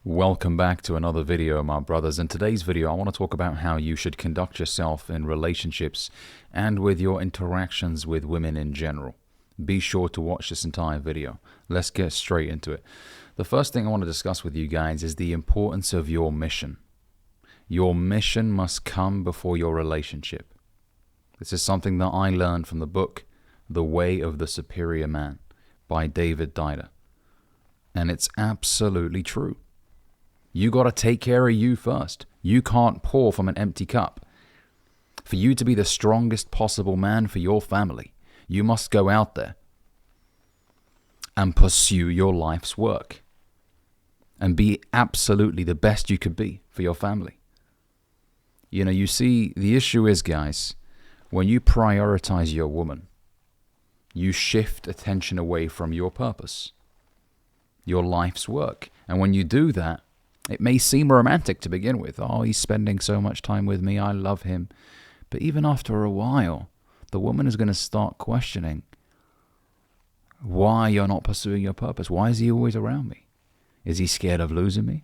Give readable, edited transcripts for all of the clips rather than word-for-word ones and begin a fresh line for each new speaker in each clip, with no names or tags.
Welcome back to another video, my brothers. In today's video, I want to talk about how you should conduct yourself in relationships and with your interactions with women in general. Be sure to watch this entire video. Let's get straight into it. The first thing I want to discuss with you guys is the importance of your mission. Your mission must come before your relationship. This is something that I learned from the book, The Way of the Superior Man by David Dider. And it's absolutely true. You got to take care of you first. You can't pour from an empty cup. For you to be the strongest possible man for your family, you must go out there and pursue your life's work and be absolutely the best you could be for your family. You know, you see, the issue is, guys, when you prioritize your woman, you shift attention away from your purpose, your life's work. And when you do that, it may seem romantic to begin with. Oh, he's spending so much time with me. I love him. But even after a while, the woman is going to start questioning why you're not pursuing your purpose. Why is he always around me? Is he scared of losing me?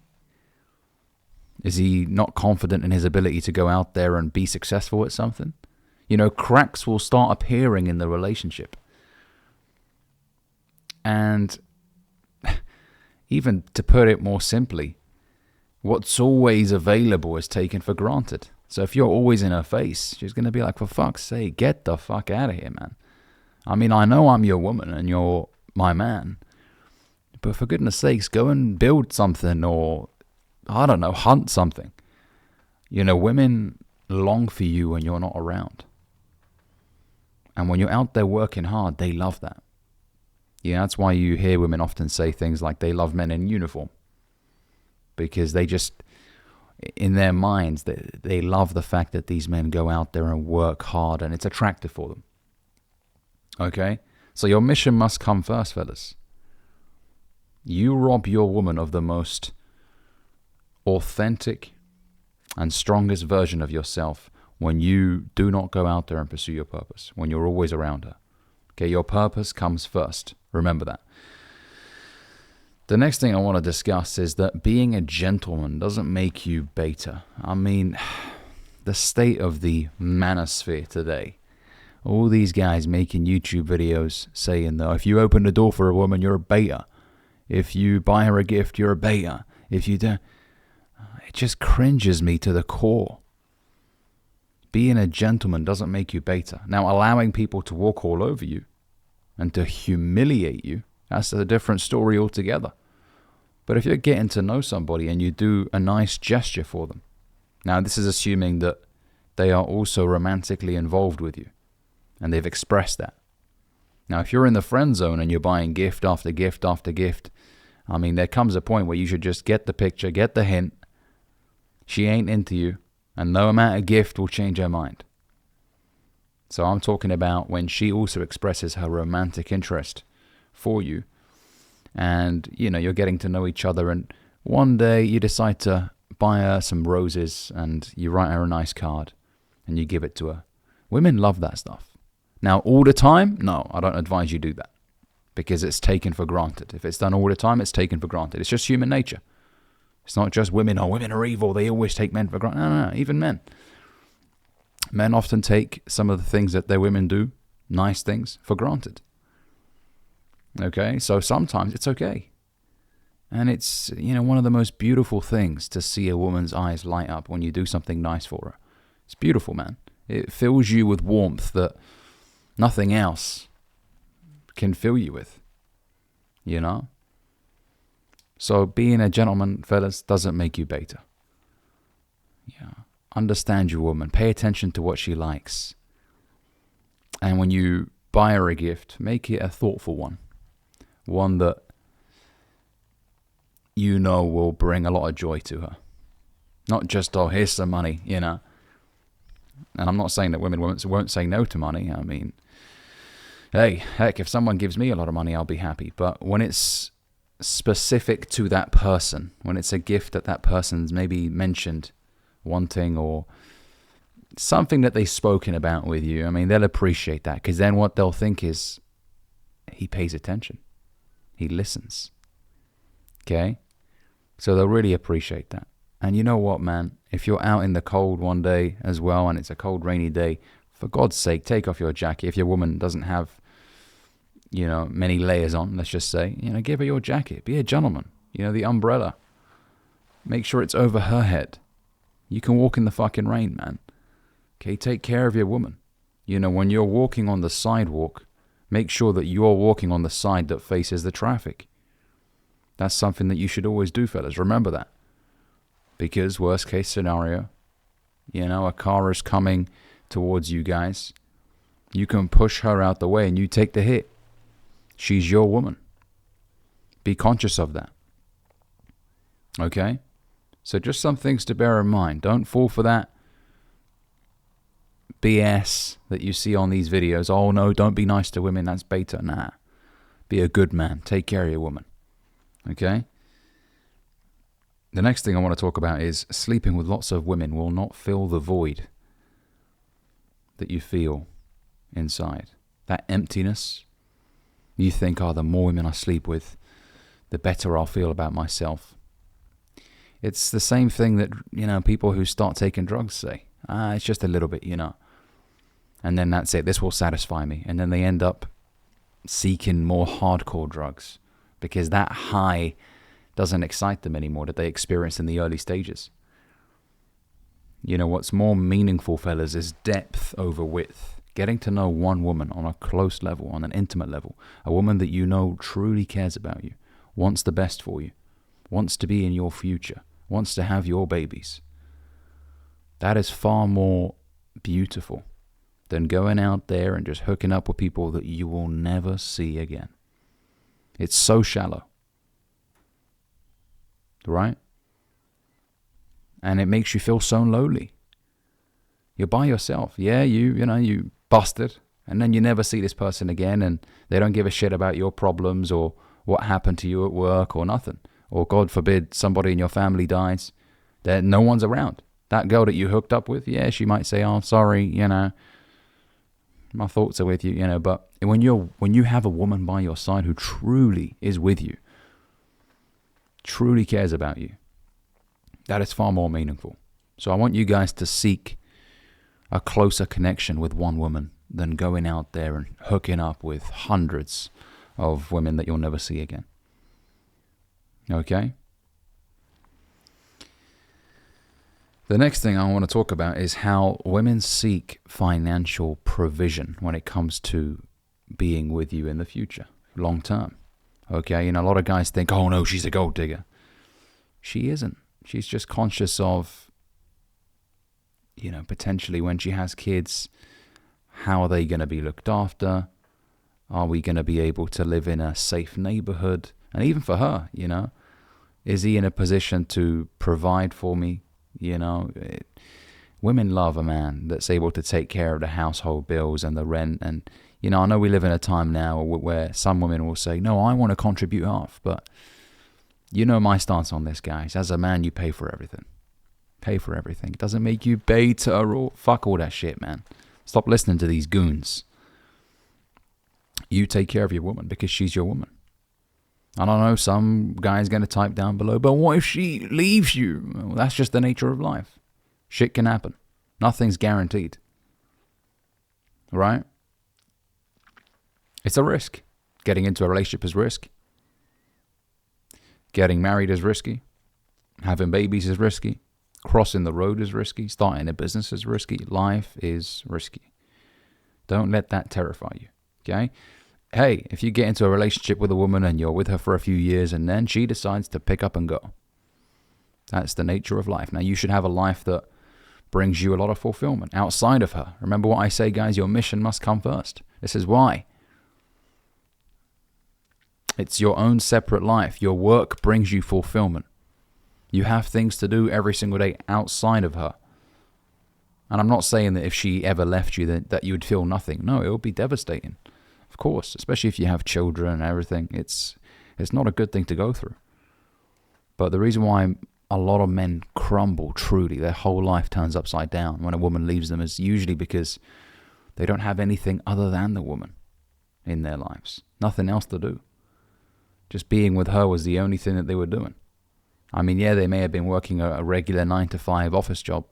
Is he not confident in his ability to go out there and be successful at something? You know, cracks will start appearing in the relationship. And even to put it more simply, what's always available is taken for granted. So if you're always in her face, she's going to be like, for fuck's sake, get the fuck out of here, man. I mean, I know I'm your woman and you're my man, but for goodness sakes, go and build something or, I don't know, hunt something. You know, women long for you when you're not around. And when you're out there working hard, they love that. Yeah, that's why you hear women often say things like they love men in uniform. Because they just, in their minds, they love the fact that these men go out there and work hard and it's attractive for them. Okay? So your mission must come first, fellas. You rob your woman of the most authentic and strongest version of yourself when you do not go out there and pursue your purpose, when you're always around her. Okay, your purpose comes first. Remember that. The next thing I want to discuss is that being a gentleman doesn't make you beta. I mean, the state of the manosphere today. All these guys making YouTube videos saying that if you open the door for a woman, you're a beta. If you buy her a gift, you're a beta. If you don't, it just cringes me to the core. Being a gentleman doesn't make you beta. Now, allowing people to walk all over you and to humiliate you, that's a different story altogether. But if you're getting to know somebody and you do a nice gesture for them, now this is assuming that they are also romantically involved with you and they've expressed that. Now, if you're in the friend zone and you're buying gift after gift after gift, I mean, there comes a point where you should just get the picture, get the hint. She ain't into you, and no amount of gift will change her mind. So I'm talking about when she also expresses her romantic interest for you. And, you know, you're getting to know each other. And one day you decide to buy her some roses and you write her a nice card and you give it to her. Women love that stuff. Now, all the time? No, I don't advise you do that because it's taken for granted. If it's done all the time, it's taken for granted. It's just human nature. It's not just women. Oh, women are evil. They always take men for granted. No, even men. Men often take some of the things that their women do, nice things, for granted. Okay, so sometimes it's okay. And it's, you know, one of the most beautiful things to see a woman's eyes light up when you do something nice for her. It's beautiful, man. It fills you with warmth that nothing else can fill you with, you know? So being a gentleman, fellas, doesn't make you beta. Yeah. Understand your woman. Pay attention to what she likes. And when you buy her a gift, make it a thoughtful one. One that you know will bring a lot of joy to her. Not just, oh, here's some money, you know. And I'm not saying that women won't say no to money. I mean, hey, heck, if someone gives me a lot of money, I'll be happy. But when it's specific to that person, when it's a gift that that person's maybe mentioned wanting or something that they've spoken about with you, I mean, they'll appreciate that because then what they'll think is he pays attention. He listens. Okay? So they'll really appreciate that. And you know what, man? If you're out in the cold one day as well, and it's a cold, rainy day, for God's sake, take off your jacket. If your woman doesn't have, many layers on, let's just say, give her your jacket. Be a gentleman. The umbrella. Make sure it's over her head. You can walk in the fucking rain, man. Okay, take care of your woman. When you're walking on the sidewalk, make sure that you're walking on the side that faces the traffic. That's something that you should always do, fellas. Remember that. Because worst case scenario, a car is coming towards you guys. You can push her out the way and you take the hit. She's your woman. Be conscious of that. Okay? So just some things to bear in mind. Don't fall for that BS that you see on these videos. Oh no, don't be nice to women. That's beta. Nah. Be a good man. Take care of your woman. Okay? The next thing I want to talk about is sleeping with lots of women will not fill the void that you feel inside. That emptiness. You think, the more women I sleep with, the better I'll feel about myself. It's the same thing that, people who start taking drugs say. It's just a little bit, And then that's it. This will satisfy me. And then they end up seeking more hardcore drugs because that high doesn't excite them anymore that they experienced in the early stages. What's more meaningful, fellas, is depth over width. Getting to know one woman on a close level, on an intimate level. A woman that truly cares about you, wants the best for you, wants to be in your future, wants to have your babies. That is far more beautiful than going out there and just hooking up with people that you will never see again. It's so shallow. Right? And it makes you feel so lonely. You're by yourself. Yeah, you busted. And then you never see this person again and they don't give a shit about your problems or what happened to you at work or nothing. Or God forbid somebody in your family dies. No one's around. That girl that you hooked up with, yeah, she might say, sorry, my thoughts are with you, but when you have a woman by your side who truly is with you, truly cares about you, that is far more meaningful. So I want you guys to seek a closer connection with one woman than going out there and hooking up with hundreds of women that you'll never see again. Okay? The next thing I want to talk about is how women seek financial provision when it comes to being with you in the future, long term. Okay, a lot of guys think, oh no, she's a gold digger. She isn't. She's just conscious of, potentially when she has kids, how are they going to be looked after? Are we going to be able to live in a safe neighborhood? And even for her, is he in a position to provide for me? Women love a man that's able to take care of the household bills and the rent. And, I know we live in a time now where some women will say, no, I want to contribute half. But my stance on this, guys. As a man, you pay for everything. Pay for everything. It doesn't make you beta or fuck all that shit, man. Stop listening to these goons. You take care of your woman because she's your woman. I don't know, some guy's going to type down below, but what if she leaves you? Well, that's just the nature of life. Shit can happen. Nothing's guaranteed. Right? It's a risk. Getting into a relationship is risky. Getting married is risky. Having babies is risky. Crossing the road is risky. Starting a business is risky. Life is risky. Don't let that terrify you. Okay? Hey, if you get into a relationship with a woman and you're with her for a few years and then she decides to pick up and go, that's the nature of life. Now, you should have a life that brings you a lot of fulfillment outside of her. Remember what I say, guys, your mission must come first. This is why. It's your own separate life. Your work brings you fulfillment. You have things to do every single day outside of her. And I'm not saying that if she ever left you that you would feel nothing. No, it would be devastating. Of course, especially if you have children and everything. It's not a good thing to go through. But the reason why a lot of men crumble truly, their whole life turns upside down when a woman leaves them, is usually because they don't have anything other than the woman in their lives. Nothing else to do. Just being with her was the only thing that they were doing. I mean, yeah, they may have been working a regular 9-to-5 office job,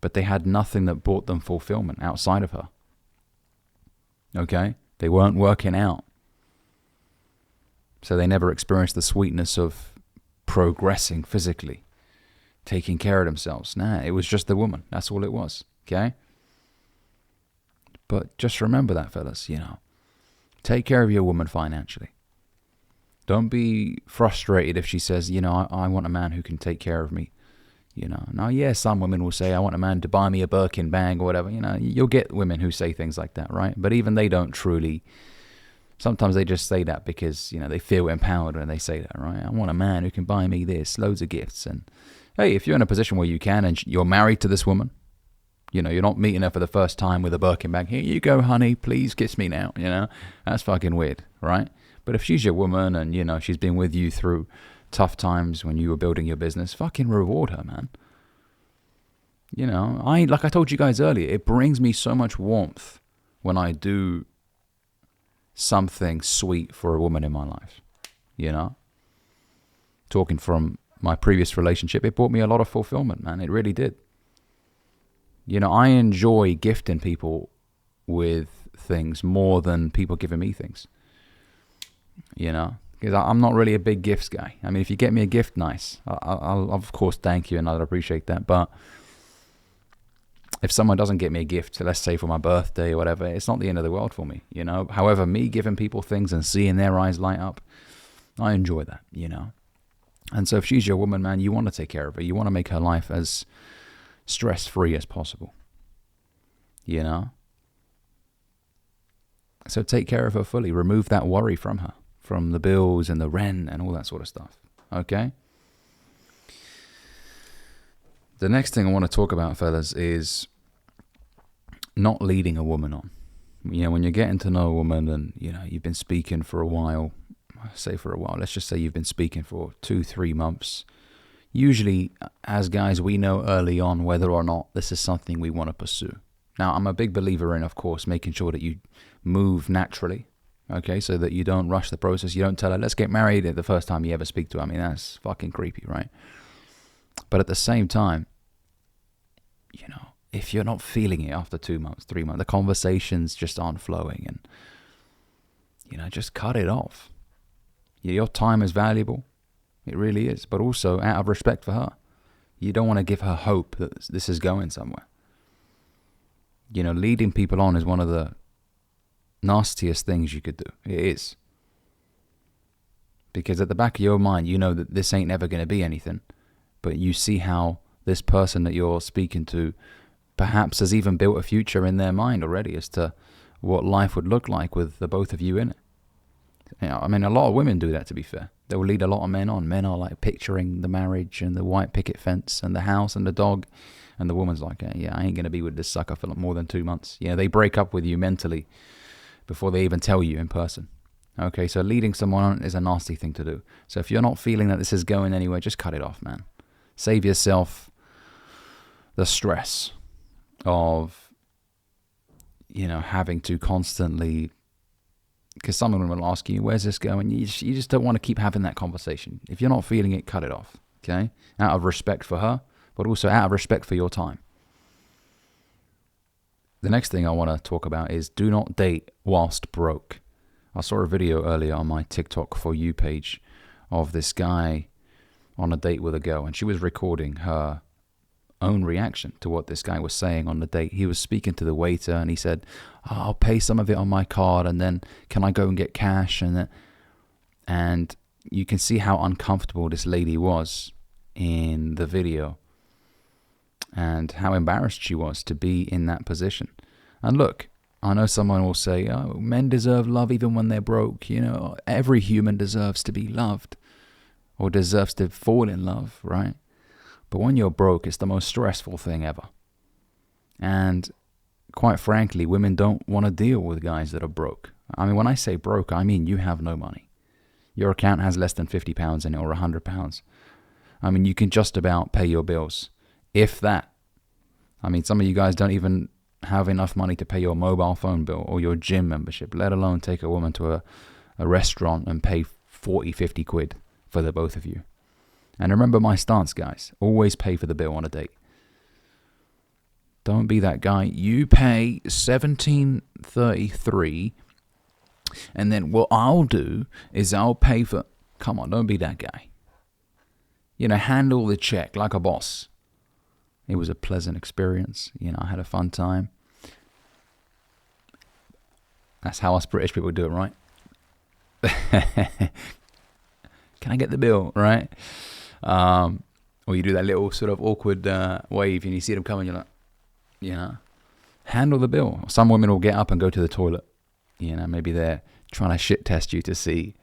but they had nothing that brought them fulfillment outside of her. Okay? They weren't working out. So they never experienced the sweetness of progressing physically, taking care of themselves. Nah, it was just the woman. That's all it was. Okay? But just remember that, fellas, take care of your woman financially. Don't be frustrated if she says, I want a man who can take care of me. Now, yeah, some women will say, I want a man to buy me a Birkin bag or whatever. You'll get women who say things like that, right? But even they don't truly. Sometimes they just say that because, they feel empowered when they say that, right? I want a man who can buy me this, loads of gifts. And hey, if you're in a position where you can and you're married to this woman, you're not meeting her for the first time with a Birkin bag. Here you go, honey, please kiss me now. That's fucking weird, right? But if she's your woman and, she's been with you through tough times when you were building your business, fucking reward her, man. Like I told you guys earlier, it brings me so much warmth when I do something sweet for a woman in my life. Talking from my previous relationship, it brought me a lot of fulfillment, man. It really did. I enjoy gifting people with things more than people giving me things. Because I'm not really a big gifts guy. I mean, if you get me a gift, nice. I'll of course thank you and I'd appreciate that. But if someone doesn't get me a gift, let's say for my birthday or whatever, it's not the end of the world for me, However, me giving people things and seeing their eyes light up, I enjoy that, And so if she's your woman, man, you want to take care of her. You want to make her life as stress-free as possible, So take care of her fully. Remove that worry from her, from the bills and the rent and all that sort of stuff, okay? The next thing I want to talk about, fellas, is not leading a woman on. When you're getting to know a woman and, you've been speaking for a while, let's just say you've been speaking for 2-3 months. Usually, as guys, we know early on whether or not this is something we want to pursue. Now, I'm a big believer in, of course, making sure that you move naturally, okay, so that you don't rush the process. You don't tell her, let's get married the first time you ever speak to her. I mean, that's fucking creepy, right? But at the same time, if you're not feeling it after 2 months, 3 months, the conversations just aren't flowing and, just cut it off. Your time is valuable. It really is. But also, out of respect for her, you don't want to give her hope that this is going somewhere. Leading people on is one of the nastiest things you could do. It is. Because at the back of your mind, you know that this ain't ever going to be anything. But you see how this person that you're speaking to perhaps has even built a future in their mind already as to what life would look like with the both of you in it. I mean, a lot of women do that, to be fair. They will lead a lot of men on. Men are like picturing the marriage and the white picket fence and the house and the dog. And the woman's like, yeah, I ain't going to be with this sucker for more than 2 months. They break up with you mentally before they even tell you in person. Okay, so leading someone on is a nasty thing to do. So if you're not feeling that this is going anywhere, just cut it off, man. Save yourself the stress of, having to constantly, because someone will ask you, where's this going? You just don't want to keep having that conversation. If you're not feeling it, cut it off, okay? Out of respect for her, but also out of respect for your time. The next thing I want to talk about is do not date whilst broke. I saw a video earlier on my TikTok For You page of this guy on a date with a girl, and she was recording her own reaction to what this guy was saying on the date. He was speaking to the waiter and he said, I'll pay some of it on my card and then can I go and get cash? And you can see how uncomfortable this lady was in the video and how embarrassed she was to be in that position. And look, I know someone will say, oh, men deserve love even when they're broke. Every human deserves to be loved or deserves to fall in love, right? But when you're broke, it's the most stressful thing ever. And quite frankly, women don't want to deal with guys that are broke. I mean, when I say broke, I mean you have no money. Your account has less than £50 in it or £100. I mean, you can just about pay your bills, if that. I mean, some of you guys don't even have enough money to pay your mobile phone bill or your gym membership, let alone take a woman to a restaurant and pay 40, 50 quid for the both of you. And remember my stance, guys. Always pay for the bill on a date. Don't be that guy. You pay $17.33, and then what I'll do is I'll pay for... Come on, don't be that guy. Handle the check like a boss. It was a pleasant experience. I had a fun time. That's how us British people do it, right? Can I get the bill, right? Or you do that little sort of awkward wave and you see them coming, you're like, handle the bill. Some women will get up and go to the toilet. Maybe they're trying to shit test you to see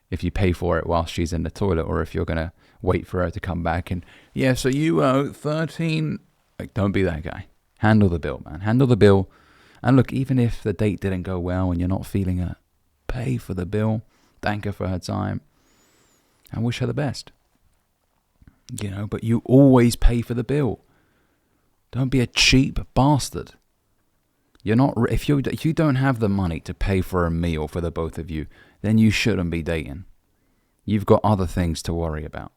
if you pay for it while she's in the toilet, or if you're going to wait for her to come back and, so you owe 13. Like, don't be that guy. Handle the bill, man. Handle the bill. And look, even if the date didn't go well and you're not feeling it, pay for the bill. Thank her for her time. And wish her the best. But you always pay for the bill. Don't be a cheap bastard. You're not. If you don't have the money to pay for a meal for the both of you, then you shouldn't be dating. You've got other things to worry about.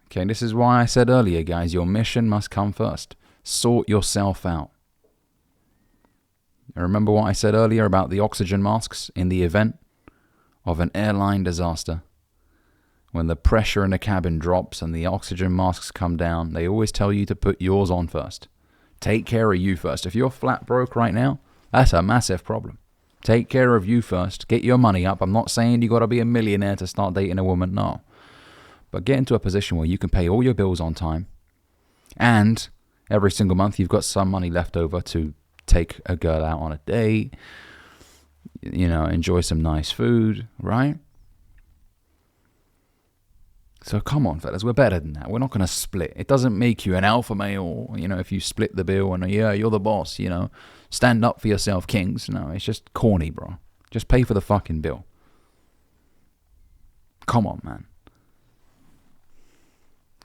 Okay, this is why I said earlier, guys, your mission must come first. Sort yourself out. Remember what I said earlier about the oxygen masks in the event of an airline disaster? When the pressure in the cabin drops and the oxygen masks come down, they always tell you to put yours on first. Take care of you first. If you're flat broke right now, that's a massive problem. Take care of you first. Get your money up. I'm not saying you got to be a millionaire to start dating a woman, no. But get into a position where you can pay all your bills on time. And every single month you've got some money left over to take a girl out on a date. Enjoy some nice food, right? So come on, fellas, we're better than that. We're not going to split. It doesn't make you an alpha male, if you split the bill and, you're the boss, stand up for yourself, kings. No, it's just corny, bro. Just pay for the fucking bill. Come on, man.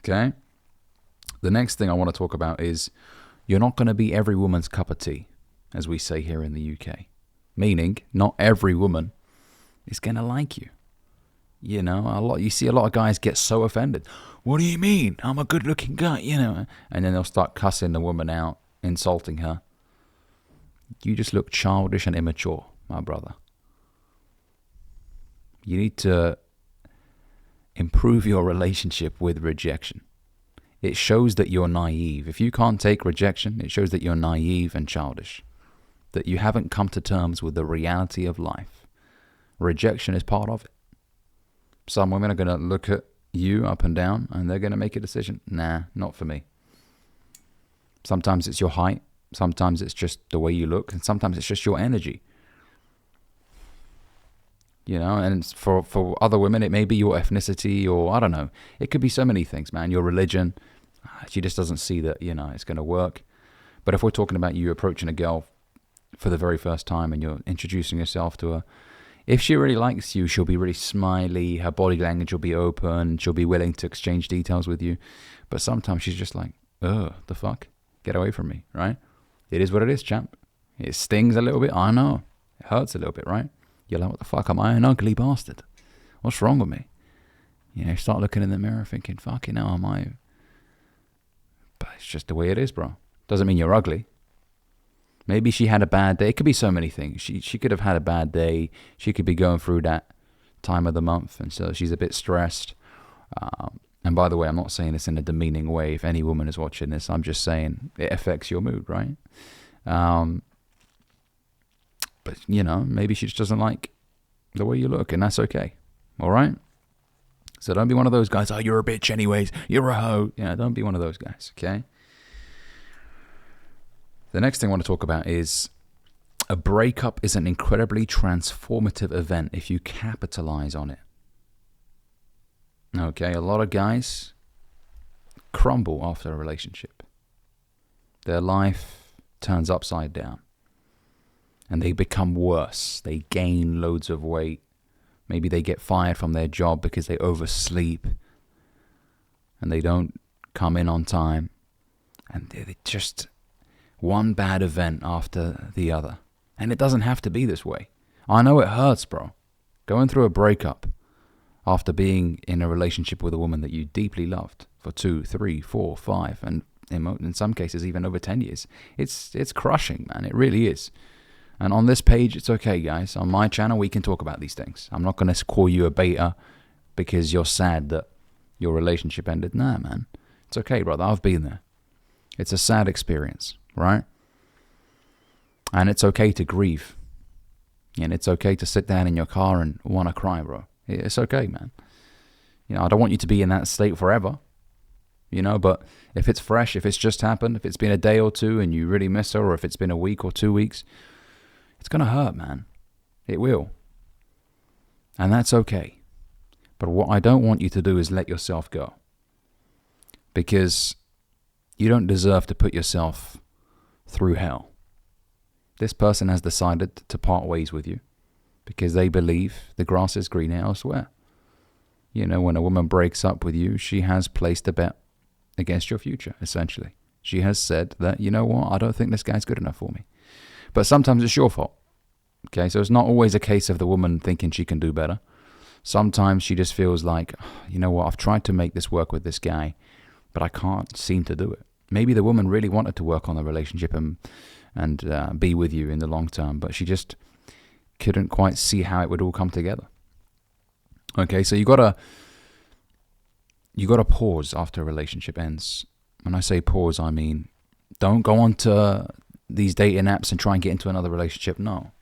Okay? The next thing I want to talk about is you're not going to be every woman's cup of tea, as we say here in the UK. Meaning, not every woman is going to like you. You see a lot of guys get so offended. What do you mean? I'm a good-looking guy, And then they'll start cussing the woman out, insulting her. You just look childish and immature, my brother. You need to improve your relationship with rejection. It shows that you're naive. If you can't take rejection, it shows that you're naive and childish. That you haven't come to terms with the reality of life. Rejection is part of it. Some women are going to look at you up and down and they're going to make a decision. Nah, not for me. Sometimes it's your height. Sometimes it's just the way you look. And sometimes it's just your energy. And for other women, it may be your ethnicity or I don't know. It could be so many things, man. Your religion. She just doesn't see that, it's going to work. But if we're talking about you approaching a girl for the very first time and you're introducing yourself to her, if she really likes you, she'll be really smiley, her body language will be open, she'll be willing to exchange details with you. But sometimes she's just like, ugh, the fuck? Get away from me, right? It is what it is, champ. It stings a little bit, I know. It hurts a little bit, right? You're like, what the fuck, am I an ugly bastard? What's wrong with me? Start looking in the mirror thinking, fucking hell, am I... But it's just the way it is, bro. Doesn't mean you're ugly. Maybe she had a bad day. It could be so many things. She could have had a bad day. She could be going through that time of the month, and so she's a bit stressed. And by the way, I'm not saying this in a demeaning way. If any woman is watching this, I'm just saying it affects your mood, right? But, maybe she just doesn't like the way you look, and that's okay. All right? So don't be one of those guys, oh, you're a bitch anyways. You're a hoe. Don't be one of those guys, okay? The next thing I want to talk about is a breakup is an incredibly transformative event if you capitalize on it. Okay, a lot of guys crumble after a relationship. Their life turns upside down. And they become worse. They gain loads of weight. Maybe they get fired from their job because they oversleep. And they don't come in on time. And they just... one bad event after the other. And it doesn't have to be this way. I know it hurts, bro. Going through a breakup. after being in a relationship with a woman that you deeply loved for 2, 3, 4, 5, and in some cases even over 10 years. It's crushing, man. It really is. And on this page, it's okay, guys. On my channel, we can talk about these things. I'm not going to call you a beta because you're sad that your relationship ended. Nah, man. It's okay, brother. I've been there. It's a sad experience, right? And it's okay to grieve. And it's okay to sit down in your car and want to cry, bro. It's okay, man. I don't want you to be in that state forever. But if it's fresh, if it's just happened, if it's been a day or two and you really miss her, or if it's been a week or 2 weeks, it's going to hurt, man. It will. And that's okay. But what I don't want you to do is let yourself go. Because you don't deserve to put yourself through hell. This person has decided to part ways with you because they believe the grass is greener elsewhere. When a woman breaks up with you, she has placed a bet against your future, essentially. She has said that, you know what, I don't think this guy's good enough for me. But sometimes it's your fault. Okay, so it's not always a case of the woman thinking she can do better. Sometimes she just feels like, you know what, I've tried to make this work with this guy, but I can't seem to do it. Maybe the woman really wanted to work on the relationship and be with you in the long term, but she just couldn't quite see how it would all come together. Okay, so you gotta pause after a relationship ends. When I say pause, I mean don't go on to these dating apps and try and get into another relationship. No.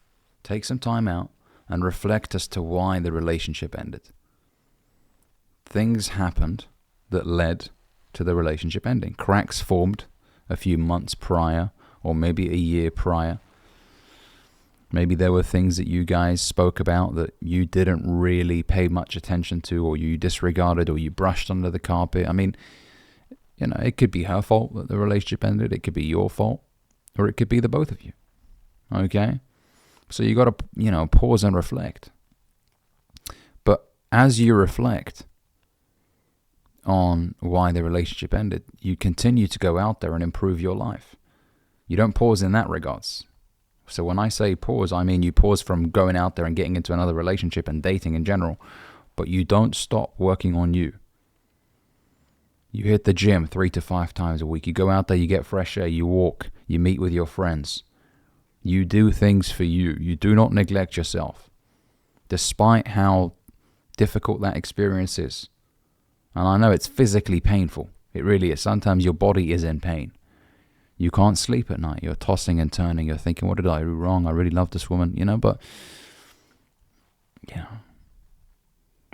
Take some time out and reflect as to why the relationship ended. Things happened that led to the relationship ending. Cracks formed a few months prior, or maybe a year prior. Maybe there were things that you guys spoke about that you didn't really pay much attention to, or you disregarded, or you brushed under the carpet. I mean, it could be her fault that the relationship ended. It could be your fault, or it could be the both of you. Okay? So you got to, pause and reflect. But as you reflect on why the relationship ended, you continue to go out there and improve your life. You don't pause in that regards. So when I say pause, I mean you pause from going out there and getting into another relationship and dating in general, but you don't stop working on you. You hit the gym 3 to 5 times a week. You go out there, you get fresh air, you walk, you meet with your friends. You do things for you. You do not neglect yourself, despite how difficult that experience is. And I know it's physically painful. It really is. Sometimes your body is in pain. You can't sleep at night. You're tossing and turning. You're thinking, what did I do wrong? I really love this woman, but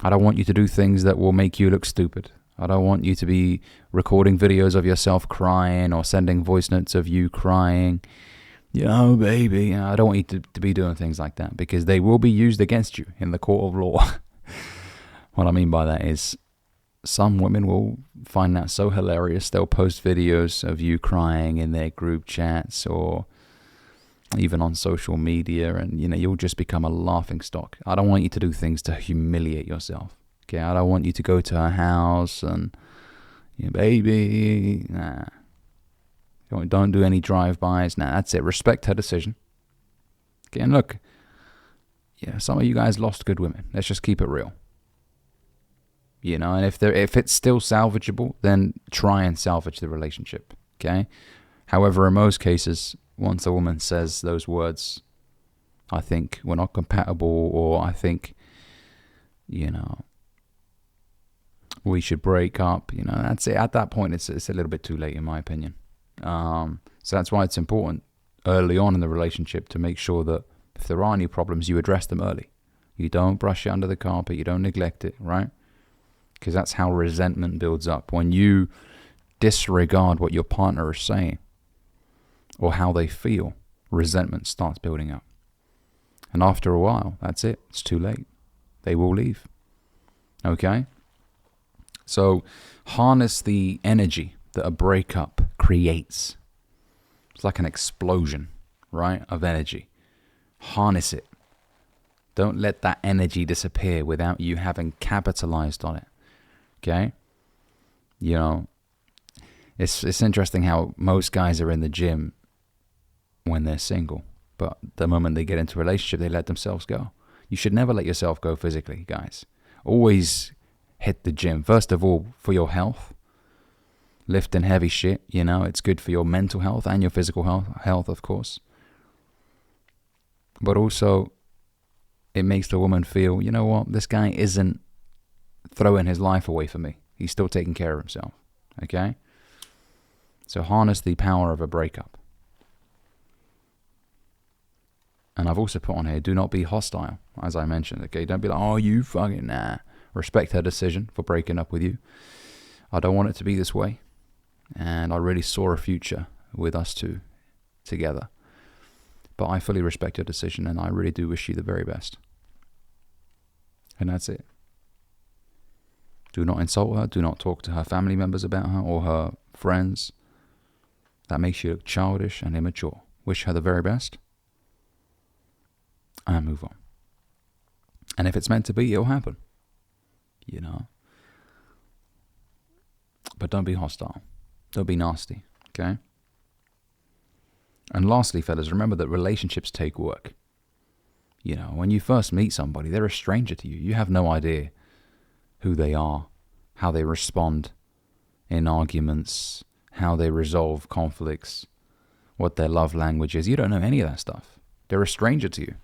I don't want you to do things that will make you look stupid. I don't want you to be recording videos of yourself crying or sending voice notes of you crying. Baby. I don't want you to be doing things like that, because they will be used against you in the court of law. What I mean by that is, some women will find that so hilarious, they'll post videos of you crying in their group chats or even on social media, and you'll just become a laughing stock. I don't want you to do things to humiliate yourself. Okay, I don't want you to go to her house and, baby, nah. Don't do any drive-bys. Nah, that's it. Respect her decision. Okay, and look, some of you guys lost good women. Let's just keep it real. And if it's still salvageable, then try and salvage the relationship. Okay. However, in most cases, once a woman says those words, I think we're not compatible, or I think, we should break up. That's it. At that point, it's a little bit too late, in my opinion. So that's why it's important early on in the relationship to make sure that if there are any problems, you address them early. You don't brush it under the carpet. You don't neglect it, right? Because that's how resentment builds up. When you disregard what your partner is saying or how they feel, resentment starts building up. And after a while, that's it. It's too late. They will leave. Okay? So harness the energy that a breakup creates. It's like an explosion, right, of energy. Harness it. Don't let that energy disappear without you having capitalized on it. Okay? It's interesting how most guys are in the gym when they're single, but the moment they get into a relationship, they let themselves go. You should never let yourself go physically, guys. Always hit the gym. First of all, for your health. Lifting heavy shit, you know, it's good for your mental health and your physical health, of course. But also, it makes the woman feel, you know what, this guy isn't throwing his life away for me. He's still taking care of himself, okay? So harness the power of a breakup. And I've also put on here, do not be hostile, as I mentioned, okay? Don't be like, oh, you fucking nah. Respect her decision for breaking up with you. I don't want it to be this way. And I really saw a future with us two together. But I fully respect your decision, and I really do wish you the very best. And that's it. Do not insult her. Do not talk to her family members about her or her friends. That makes you look childish and immature. Wish her the very best. And move on. And if it's meant to be, it'll happen. You know. But don't be hostile. Don't be nasty. Okay? And lastly, fellas, remember that relationships take work. You know, when you first meet somebody, they're a stranger to you. You have no idea who they are, how they respond in arguments, how they resolve conflicts, what their love language is. You don't know any of that stuff. They're a stranger to you.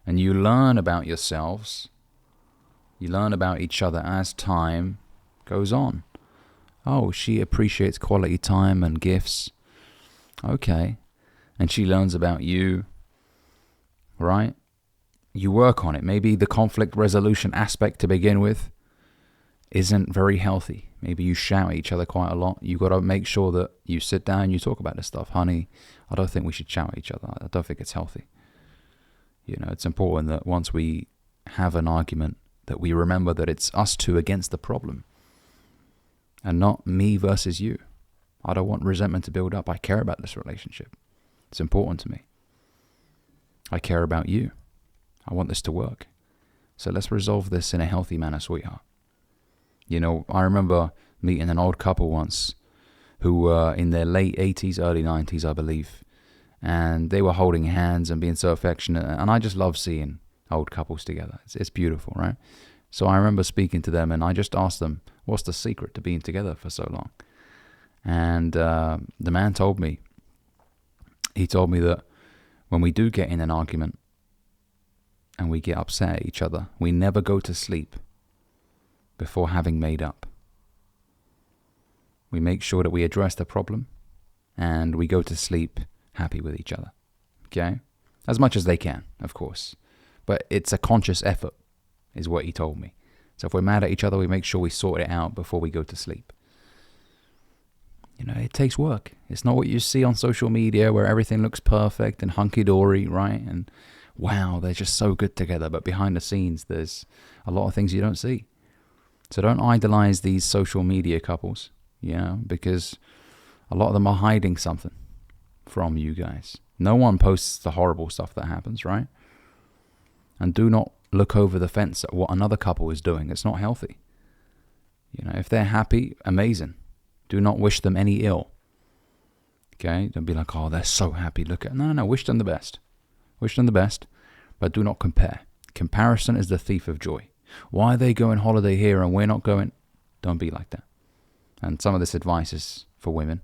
And you learn about yourselves. You learn about each other as time goes on. Oh, she appreciates quality time and gifts. Okay. And she learns about you, right? You work on it. Maybe the conflict resolution aspect to begin with isn't very healthy. Maybe you shout at each other quite a lot. You got to make sure that you sit down and you talk about this stuff. Honey, I don't think we should shout at each other. I don't think it's healthy. You know, it's important that once we have an argument, that we remember that it's us two against the problem and not me versus you. I don't want resentment to build up. I care about this relationship. It's important to me. I care about you. I want this to work. So let's resolve this in a healthy manner, sweetheart. You know, I remember meeting an old couple once who were in their late 80s, early 90s, I believe. And they were holding hands and being so affectionate. And I just love seeing old couples together. It's beautiful, right? So I remember speaking to them and I just asked them, what's the secret to being together for so long? And the man told me, he told me that when we do get in an argument and we get upset at each other, we never go to sleep before having made up. We make sure that we address the problem and we go to sleep happy with each other. Okay? As much as they can, of course. But it's a conscious effort, is what he told me. So if we're mad at each other, we make sure we sort it out before we go to sleep. You know, it takes work. It's not what you see on social media where everything looks perfect and hunky-dory, right? And wow, they're just so good together. But behind the scenes, there's a lot of things you don't see. So don't idolize these social media couples, you know, because a lot of them are hiding something from you guys. No one posts the horrible stuff that happens, right? And do not look over the fence at what another couple is doing. It's not healthy. You know, if they're happy, amazing. Do not wish them any ill. Okay? Don't be like, oh, they're so happy. Look at... No. Wish them the best. Wish them the best. But do not compare. Comparison is the thief of joy. Why are they going holiday here and we're not going? Don't be like that. And some of this advice is for women.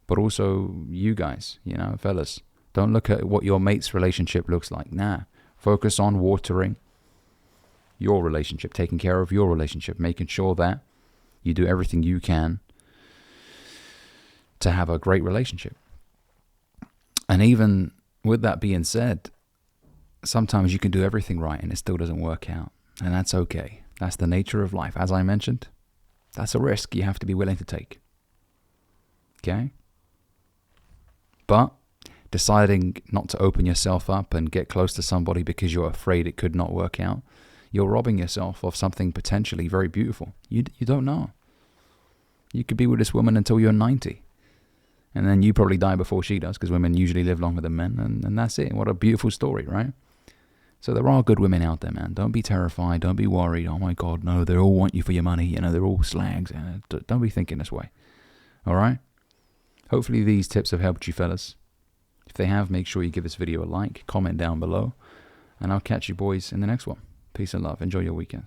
But also you guys, you know, fellas. Don't look at what your mate's relationship looks like. Nah. Focus on watering your relationship. Taking care of your relationship. Making sure that you do everything you can to have a great relationship. And even with that being said, sometimes you can do everything right and it still doesn't work out. And that's okay. That's the nature of life. As I mentioned, that's a risk you have to be willing to take. Okay? But deciding not to open yourself up and get close to somebody because you're afraid it could not work out, you're robbing yourself of something potentially very beautiful. You don't know. You could be with this woman until you're 90. And then you probably die before she does, because women usually live longer than men. And that's it. What a beautiful story, right? So there are good women out there, man. Don't be terrified. Don't be worried. Oh my God, no, they all want you for your money. You know, they're all slags. Don't be thinking this way. All right? Hopefully these tips have helped you, fellas. If they have, make sure you give this video a like, comment down below. And I'll catch you boys in the next one. Peace and love. Enjoy your weekend.